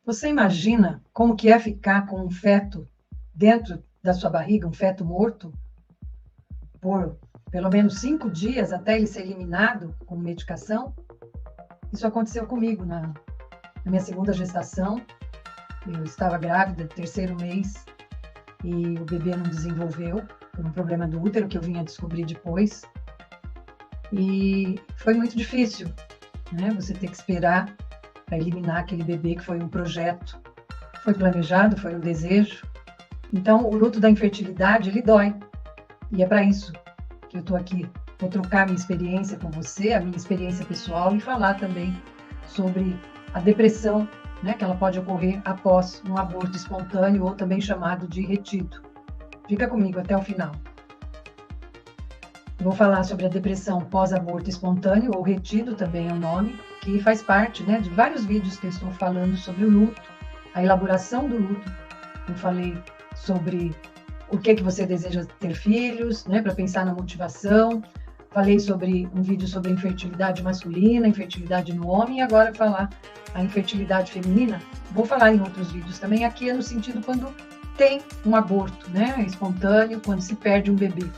Você imagina como que é ficar com um feto dentro da sua barriga, um feto morto, por pelo menos 5 dias até ele ser eliminado com medicação? Isso aconteceu comigo na minha segunda gestação. Eu estava grávida, terceiro mês, e o bebê não desenvolveu por um problema do útero que eu vim a descobrir depois. E foi muito difícil, né? Você ter que esperar para eliminar aquele bebê, que foi um projeto, foi planejado, foi um desejo. Então, o luto da infertilidade, ele dói. E é para isso que eu estou aqui. Vou trocar a minha experiência com você, a minha experiência pessoal, e falar também sobre a depressão, né, que ela pode ocorrer após um aborto espontâneo, ou também chamado de retido. Fica comigo até o final. Vou falar sobre a depressão pós-aborto espontâneo, ou retido também é o nome, que faz parte, né, de vários vídeos que eu estou falando sobre o luto, a elaboração do luto. Eu falei sobre o que você deseja ter filhos, né, para pensar na motivação. Falei sobre um vídeo sobre a infertilidade masculina, infertilidade no homem, e agora falar a infertilidade feminina. Vou falar em outros vídeos também. Aqui é no sentido quando tem um aborto, né, espontâneo, quando se perde um bebê.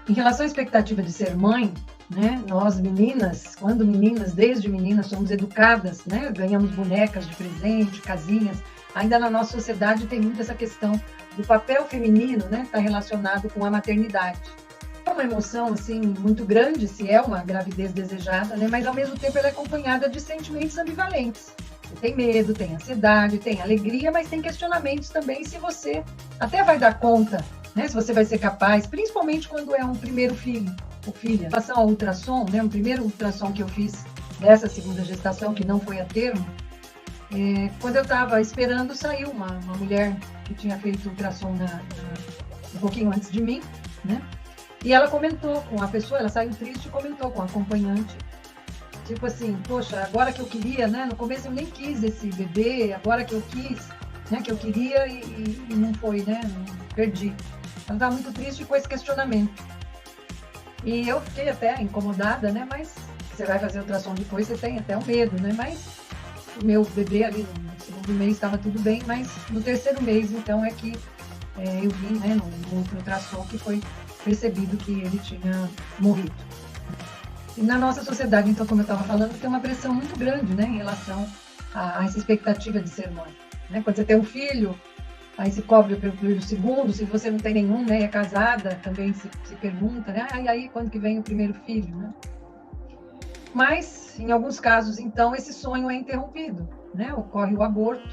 Em relação à expectativa de ser mãe, né, nós meninas, quando meninas, desde meninas, somos educadas, né, ganhamos bonecas de presente, casinhas. Ainda na nossa sociedade tem muito essa questão do papel feminino, né, está relacionado com a maternidade. É uma emoção assim muito grande se é uma gravidez desejada, né, mas ao mesmo tempo ela é acompanhada de sentimentos ambivalentes. Você tem medo, tem ansiedade, tem alegria, mas tem questionamentos também se você até vai dar conta, né, se você vai ser capaz, principalmente quando é um primeiro filho ou filha. Em relação ao ultrassom, né, o primeiro ultrassom que eu fiz dessa segunda gestação, que não foi a termo, quando eu estava esperando, saiu uma mulher que tinha feito ultrassom um pouquinho antes de mim, né? E ela comentou com a pessoa, ela saiu triste e comentou com a acompanhante, tipo assim, poxa, agora que eu queria, né? No começo eu nem quis esse bebê, agora que eu quis, né? Que eu queria e não foi, né? Perdi. Ela estava muito triste com esse questionamento. E eu fiquei até incomodada, né? Mas você vai fazer ultrassom depois, você tem até um medo, né? Mas o meu bebê ali no segundo mês estava tudo bem, mas no terceiro mês, então, é que eu vi, né, no outro ultrassom, que foi percebido que ele tinha morrido. E na nossa sociedade, então, como eu estava falando, tem uma pressão muito grande, né, em relação a essa expectativa de ser mãe. Né? Quando você tem um filho, aí se cobre pelo segundo, se você não tem nenhum, né, é casada, também se pergunta, né, e aí quando que vem o primeiro filho, né? Mas, em alguns casos, então, esse sonho é interrompido, né? Ocorre o aborto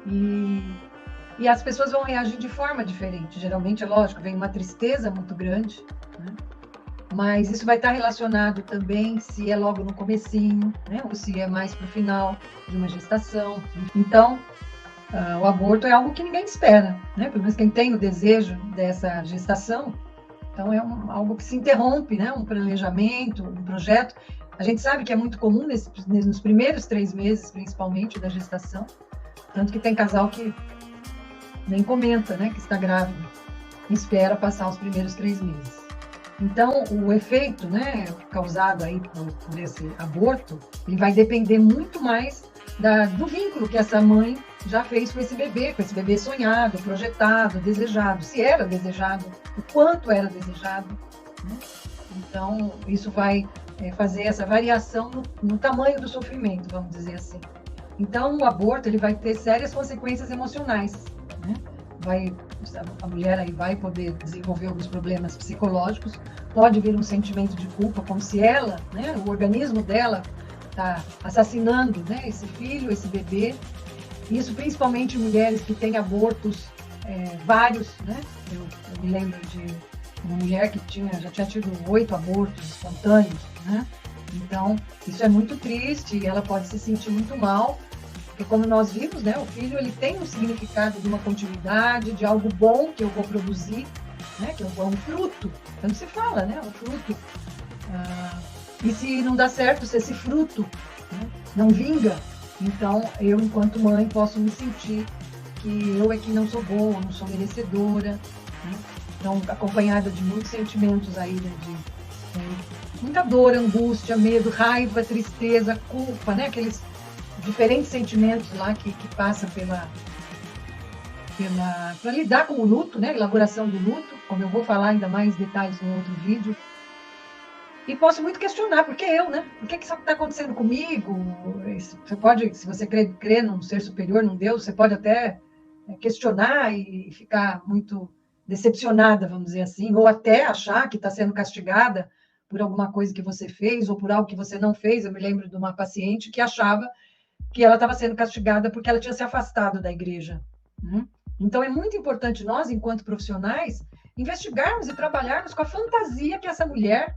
e as pessoas vão reagir de forma diferente. Geralmente, é lógico, vem uma tristeza muito grande, né? Mas isso vai estar relacionado também se é logo no comecinho, né? Ou se é mais para o final de uma gestação. Então, o aborto é algo que ninguém espera, né? Pelo menos quem tem o desejo dessa gestação. Então, é algo que se interrompe, né? Um planejamento, um projeto. A gente sabe que é muito comum nos primeiros 3 meses, principalmente, da gestação. Tanto que tem casal que nem comenta, né, que está grávida. Espera passar os primeiros 3 meses. Então, o efeito, né, causado aí por esse aborto, ele vai depender muito mais do vínculo que essa mãe já fez com esse bebê sonhado, projetado, desejado. Se era desejado, o quanto era desejado, né? Então, isso vai fazer essa variação no tamanho do sofrimento, vamos dizer assim. Então, o aborto ele vai ter sérias consequências emocionais, né? A mulher aí vai poder desenvolver alguns problemas psicológicos, pode vir um sentimento de culpa, como se ela, né, o organismo dela está assassinando, né, esse filho, esse bebê. Isso principalmente mulheres que têm abortos vários, né? Eu me lembro de uma mulher que já tinha tido 8 abortos espontâneos, né? Então, isso é muito triste e ela pode se sentir muito mal, porque como nós vimos, né, o filho ele tem um significado de uma continuidade, de algo bom que eu vou produzir, né, que é um fruto, tanto se fala, né, um fruto. E se não dá certo, se esse fruto, né, não vinga, então eu, enquanto mãe, posso me sentir que eu é que não sou boa, não sou merecedora, né? Então, acompanhada de muitos sentimentos aí, né, de muita dor, angústia, medo, raiva, tristeza, culpa, né? diferentes sentimentos lá que passam para lidar com o luto, né? Elaboração do luto, como eu vou falar ainda mais detalhes no outro vídeo. E posso muito questionar, por que eu, né? Por que isso está acontecendo comigo? Você pode, se você crê num ser superior, num Deus, você pode até questionar e ficar muito decepcionada, vamos dizer assim, ou até achar que está sendo castigada por alguma coisa que você fez ou por algo que você não fez. Eu me lembro de uma paciente que achava que ela estava sendo castigada porque ela tinha se afastado da igreja, né? Então, é muito importante nós, enquanto profissionais, investigarmos e trabalharmos com a fantasia que essa mulher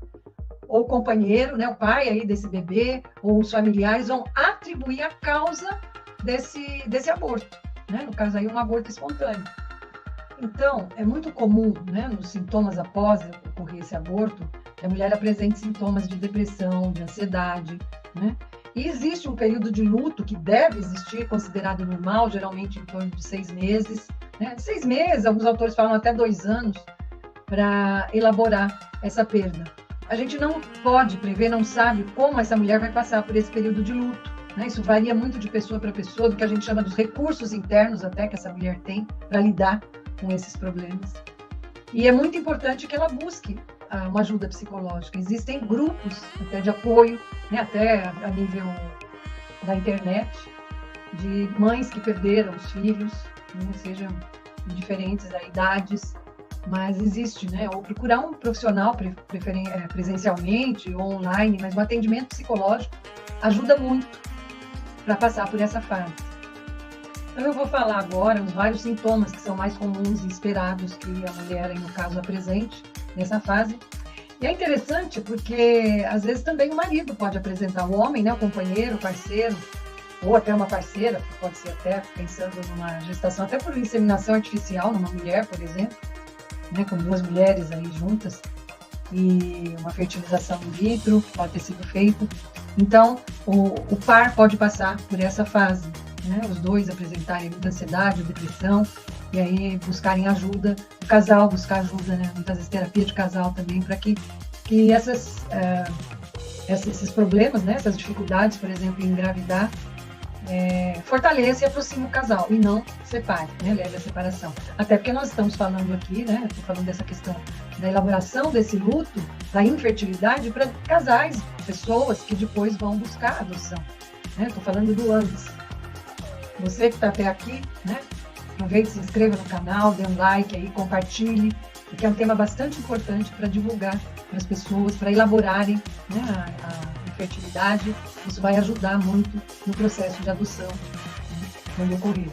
ou o companheiro, né, o pai aí desse bebê, ou os familiares vão atribuir a causa desse aborto, né? No caso aí, um aborto espontâneo. Então, é muito comum, né, nos sintomas após ocorrer esse aborto, que a mulher apresente sintomas de depressão, de ansiedade, né? E existe um período de luto que deve existir, considerado normal, geralmente em torno de 6 meses, né? 6 meses, alguns autores falam até 2 anos, para elaborar essa perda. A gente não pode prever, não sabe como essa mulher vai passar por esse período de luto, né? Isso varia muito de pessoa para pessoa, do que a gente chama dos recursos internos até que essa mulher tem para lidar com esses problemas. E é muito importante que ela busque uma ajuda psicológica. Existem grupos até de apoio, né? Até a nível da internet, de mães que perderam os filhos, né? Sejam de diferentes idades, mas existe, né? Ou procurar um profissional presencialmente ou online, mas o atendimento psicológico ajuda muito para passar por essa fase. Então, eu vou falar agora os vários sintomas que são mais comuns e esperados que a mulher, no caso, apresente nessa fase. E é interessante porque, às vezes, também o marido pode apresentar, o homem, né? O companheiro, o parceiro, ou até uma parceira, pode ser até pensando numa gestação, até por inseminação artificial, numa mulher, por exemplo, né, com 2 mulheres aí juntas, e uma fertilização in vitro pode ter sido feita. Então, o par pode passar por essa fase, né, os dois apresentarem muita ansiedade, depressão, e aí buscarem ajuda, o casal buscar ajuda, né, muitas vezes terapia de casal também, para que esses problemas, né, essas dificuldades, por exemplo, em engravidar, fortaleça e aproxima o casal e não separe, né, leve a separação. Até porque nós estamos falando aqui, né, estou falando dessa questão da elaboração desse luto, da infertilidade para casais, pessoas que depois vão buscar a adoção, né, estou falando do antes. Você que está até aqui, né, aproveite, se inscreva no canal, dê um like aí, compartilhe, porque é um tema bastante importante para divulgar para as pessoas, para elaborarem, né, a fertilidade. Isso vai ajudar muito no processo de adoção, né, quando ocorrer.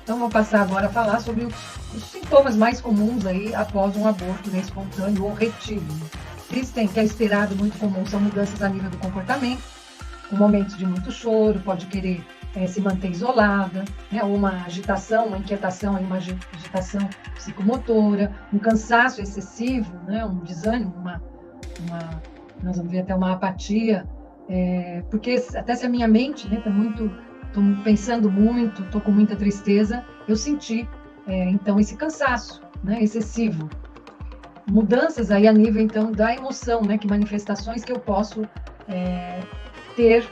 Então, vou passar agora a falar sobre os sintomas mais comuns aí após um aborto, né, espontâneo ou retido. Existem, que é esperado, muito comum, são mudanças a nível do comportamento, com momentos de muito choro, pode querer se manter isolada, né, ou uma agitação, uma inquietação, uma agitação psicomotora, um cansaço excessivo, né, um desânimo, nós vamos ver até uma apatia, porque até se a minha mente, né, estou pensando muito, estou com muita tristeza, eu senti, então, esse cansaço, né, excessivo. Mudanças aí a nível, então, da emoção, né, que manifestações que eu posso ter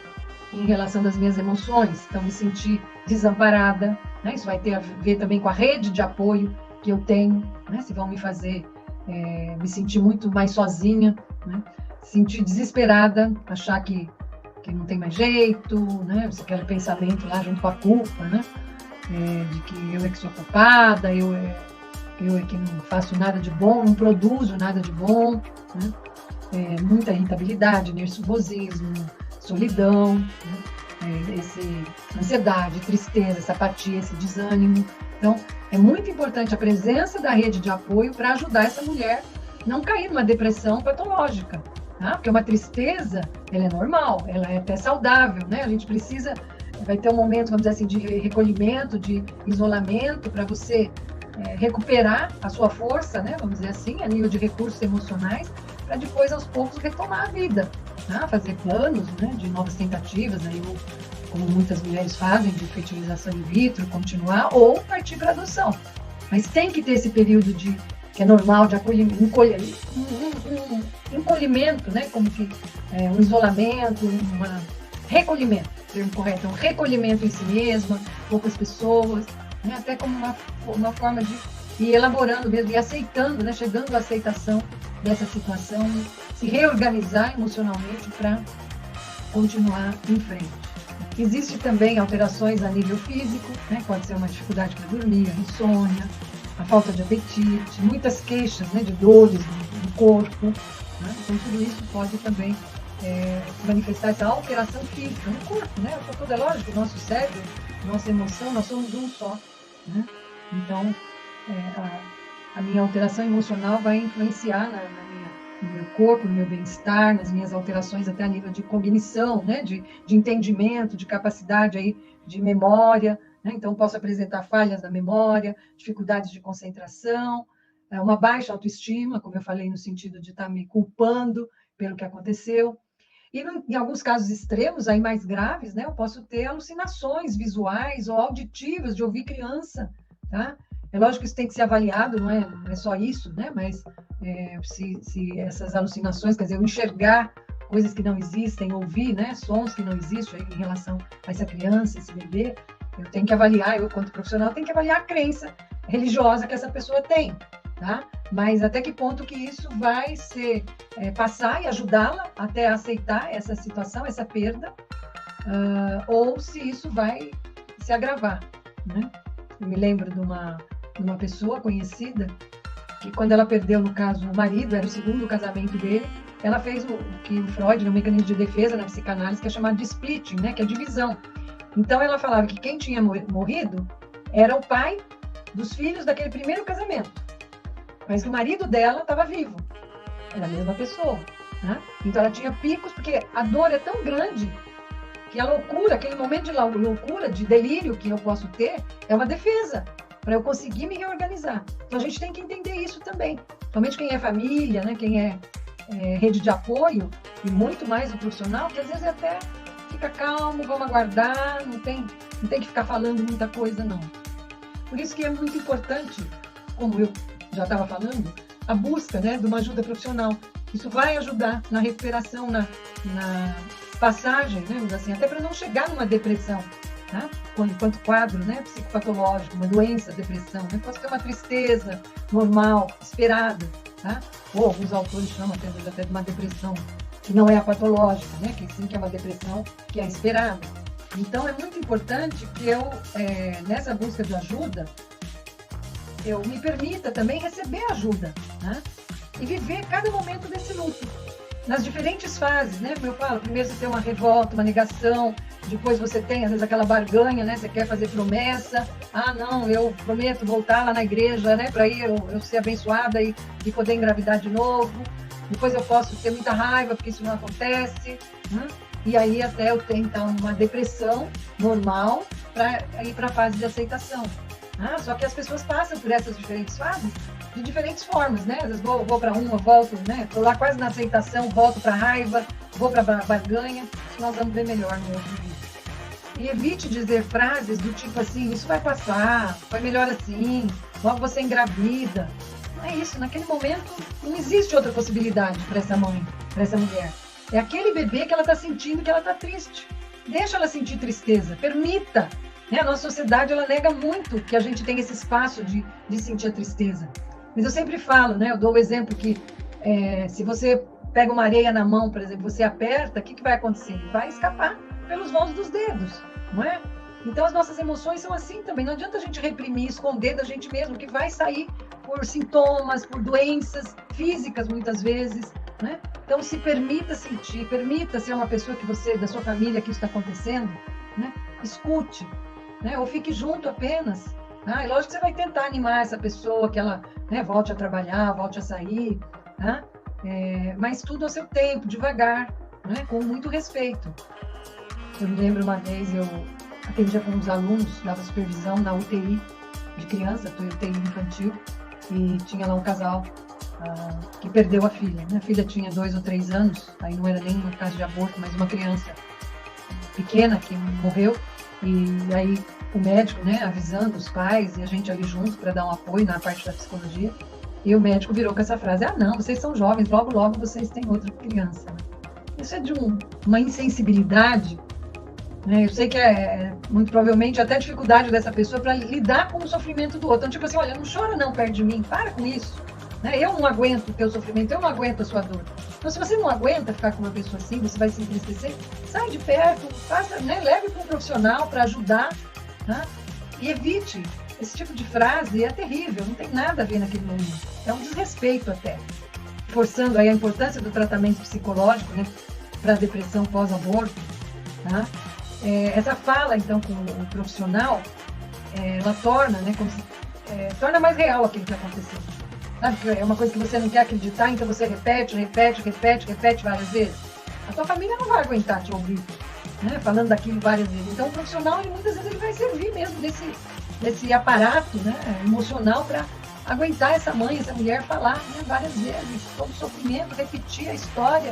em relação das minhas emoções. Então, me sentir desamparada, né, isso vai ter a ver também com a rede de apoio que eu tenho, né, se vão me fazer me sentir muito mais sozinha, né, sentir desesperada, achar que não tem mais jeito, né, aquele pensamento lá junto com a culpa, né, de que eu é que sou culpada, eu é que não faço nada de bom, não produzo nada de bom, né, muita irritabilidade, nervosismo, solidão, né, ansiedade, tristeza, essa apatia, esse desânimo. Então, é muito importante a presença da rede de apoio para ajudar essa mulher não cair numa depressão patológica, tá? Porque uma tristeza, ela é normal, ela é até saudável, né? A gente precisa, vai ter um momento, vamos dizer assim, de recolhimento, de isolamento, para você recuperar a sua força, né? Vamos dizer assim, a nível de recursos emocionais, para depois, aos poucos, retomar a vida, tá? Fazer planos, né, de novas tentativas, aí, ou, como muitas mulheres fazem, de fertilização in vitro, continuar, ou partir para adoção. Mas tem que ter esse período que é normal, de encolhimento, né, como que um isolamento, recolhimento, o termo correto, um recolhimento em si mesma, poucas pessoas, né? Até como uma forma de ir elaborando mesmo, e aceitando, né? Chegando à aceitação dessa situação, se reorganizar emocionalmente para continuar em frente. Existe também alterações a nível físico, né? Pode ser uma dificuldade para dormir, a insônia, a falta de apetite, muitas queixas, né? De dores no corpo, né? Então tudo isso pode também manifestar essa alteração física no corpo, né? Tudo é lógico, o nosso cérebro, nossa emoção, nós somos um só, né? Então, a minha alteração emocional vai influenciar no meu corpo, no meu bem-estar, nas minhas alterações até a nível de cognição, né? De entendimento, de capacidade aí de memória, né? Então, posso apresentar falhas na memória, dificuldades de concentração, uma baixa autoestima, como eu falei, no sentido de estar me culpando pelo que aconteceu. E em alguns casos extremos, aí mais graves, né, eu posso ter alucinações visuais ou auditivas de ouvir criança, tá? É lógico que isso tem que ser avaliado, não é só isso, né? Mas se essas alucinações, quer dizer, eu enxergar coisas que não existem, ouvir, né, sons que não existem aí em relação a essa criança, esse bebê, eu tenho que avaliar, eu, quanto profissional, tenho que avaliar a crença religiosa que essa pessoa tem, tá? Mas até que ponto que isso vai ser passar e ajudá-la até a aceitar essa situação, essa perda, ou se isso vai se agravar, né? Eu me lembro de uma pessoa conhecida que, quando ela perdeu, no caso, o marido, era o segundo casamento dele, ela fez o que o Freud, no mecanismo de defesa na psicanálise, que é chamado de splitting, né? Que é divisão. Então, ela falava que quem tinha morrido era o pai dos filhos daquele primeiro casamento, mas que o marido dela estava vivo, era a mesma pessoa, né? Então ela tinha picos, porque a dor é tão grande que a loucura, aquele momento de loucura, de delírio que eu posso ter, é uma defesa, para eu conseguir me reorganizar. Então a gente tem que entender isso também, somente quem é família, né? Quem é rede de apoio, e muito mais o profissional, que às vezes até fica calmo, vamos aguardar, não tem que ficar falando muita coisa, não. Por isso que é muito importante, como eu já estava falando, a busca, né, de uma ajuda profissional. Isso vai ajudar na recuperação, na passagem, né, assim, até para não chegar numa depressão, tá? Enquanto quadro, né, psicopatológico, uma doença, depressão, né? Pode ter uma tristeza normal, esperada, tá? Ou alguns autores chamam até de uma depressão que não é a patológica, né, que sim que é uma depressão que é esperada. Então é muito importante que eu, nessa busca de ajuda, eu me permita também receber ajuda, né? E viver cada momento desse luto, nas diferentes fases, né? Como eu falo, primeiro você tem uma revolta, uma negação, depois você tem, às vezes, aquela barganha, né? Você quer fazer promessa, não, eu prometo voltar lá na igreja, né? Para ir eu ser abençoada e poder engravidar de novo. Depois eu posso ter muita raiva porque isso não acontece, né? E aí até eu tenho, então, uma depressão normal para ir para a fase de aceitação. Só que as pessoas passam por essas diferentes fases de diferentes formas, né? Às vezes vou para uma, volto, né? Estou lá quase na aceitação, volto para a raiva, vou para a barganha. Isso nós vamos ver melhor no outro vídeo. E evite dizer frases do tipo assim, isso vai passar, vai melhor assim, logo você engravida. Não é isso, naquele momento não existe outra possibilidade para essa mãe, para essa mulher. É aquele bebê que ela está sentindo que ela está triste. Deixa ela sentir tristeza, permita. A nossa sociedade, ela nega muito que a gente tenha esse espaço de sentir a tristeza. Mas eu sempre falo, né? Eu dou o exemplo que se você pega uma areia na mão, por exemplo, você aperta, o que vai acontecer? Vai escapar pelos vãos dos dedos, não é? Então as nossas emoções são assim também. Não adianta a gente reprimir, esconder da gente mesmo, que vai sair por sintomas, por doenças físicas muitas vezes, né? Então se permita sentir, permita ser uma pessoa que você, da sua família, que isso está acontecendo, né? Escute, né? Ou fique junto apenas. E lógico que você vai tentar animar essa pessoa, que ela, né, volte a trabalhar, volte a sair, tá? Mas tudo ao seu tempo, devagar, né? Com muito respeito. Eu me lembro uma vez, eu atendia com uns alunos, dava supervisão na UTI de criança, UTI infantil, e tinha lá um casal que perdeu a filha, né? A filha tinha 2 ou 3 anos, aí não era nem um caso de aborto, mas uma criança pequena que morreu, e aí o médico, né, avisando os pais e a gente ali junto para dar um apoio na parte da psicologia, e o médico virou com essa frase, não, vocês são jovens, logo, logo vocês têm outra criança. Isso é de uma insensibilidade, né? Eu sei que muito provavelmente até dificuldade dessa pessoa para lidar com o sofrimento do outro. Então, tipo assim, olha, não chora não perto de mim, para com isso. Né? Eu não aguento o teu sofrimento, eu não aguento a sua dor. Então, se você não aguenta ficar com uma pessoa assim, você vai se entristecer, sai de perto, faça, né? Leve para um profissional para ajudar, né? E evite esse tipo de frase, é terrível, não tem nada a ver naquele momento. É um desrespeito até. Forçando aí a importância do tratamento psicológico, né? Para a depressão pós-aborto, tá? Essa fala, então, com o profissional, ela torna, né, torna mais real aquilo que aconteceu. Sabe? Que é uma coisa que você não quer acreditar, então você repete várias vezes. A sua família não vai aguentar te ouvir, né, falando daquilo várias vezes. Então, o profissional, muitas vezes, ele vai servir mesmo desse aparato, né, emocional para aguentar essa mãe, essa mulher falar, né, várias vezes, todo o sofrimento, repetir a história.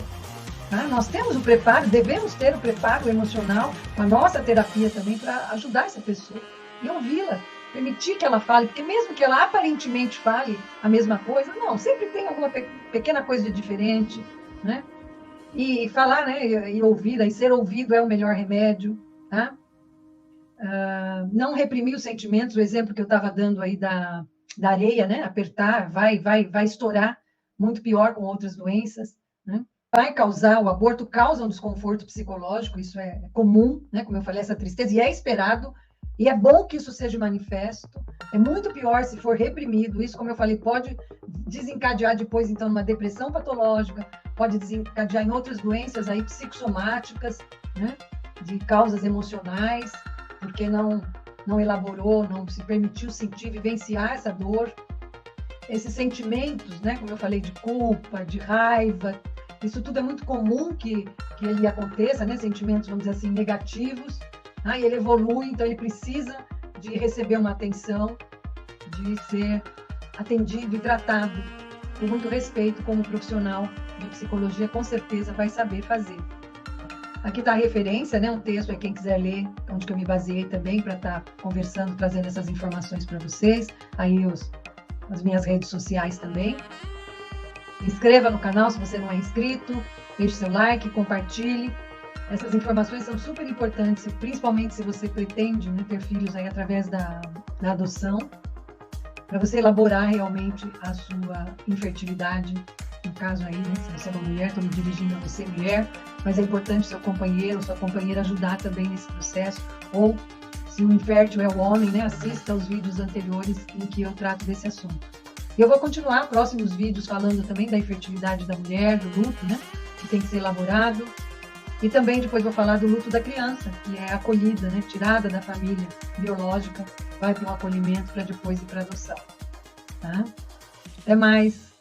Nós temos o preparo, devemos ter o preparo emocional, a nossa terapia também, para ajudar essa pessoa e ouvi-la, permitir que ela fale, porque mesmo que ela aparentemente fale a mesma coisa, não, sempre tem alguma pequena coisa de diferente, né? E falar, né, e ouvir, e ser ouvido é o melhor remédio, tá? Não reprimir os sentimentos, o exemplo que eu estava dando aí da areia, né? Apertar, vai estourar, muito pior com outras doenças, né? Vai causar, o aborto causa um desconforto psicológico, isso é comum, né? Como eu falei, essa tristeza, e é esperado, e é bom que isso seja manifesto. É muito pior se for reprimido. Isso, como eu falei, pode desencadear depois, então, numa depressão patológica, pode desencadear em outras doenças aí psicossomáticas, né? De causas emocionais, porque não elaborou, não se permitiu sentir, vivenciar essa dor. Esses sentimentos, né? Como eu falei, de culpa, de raiva, isso tudo é muito comum que ele aconteça, né? Sentimentos, vamos dizer assim, negativos. E ele evolui, então ele precisa de receber uma atenção, de ser atendido e tratado com muito respeito, como profissional de psicologia com certeza vai saber fazer. Aqui está a referência, né? Um texto, quem quiser ler, onde que eu me baseei também para estar conversando, trazendo essas informações para vocês. Aí as minhas redes sociais também. Inscreva no canal se você não é inscrito, deixe seu like, compartilhe. Essas informações são super importantes, principalmente se você pretende, né, ter filhos aí através da adoção, para você elaborar realmente a sua infertilidade. No caso aí, né, se você é uma mulher, estou me dirigindo a você, mulher, mas é importante seu companheiro, sua companheira ajudar também nesse processo, ou se o infértil é o homem, né, assista aos vídeos anteriores em que eu trato desse assunto. E eu vou continuar próximos vídeos falando também da infertilidade da mulher, do luto, né, que tem que ser elaborado. E também depois vou falar do luto da criança, que é acolhida, né, tirada da família biológica, vai para um acolhimento para depois ir para adoção. Tá? Até mais!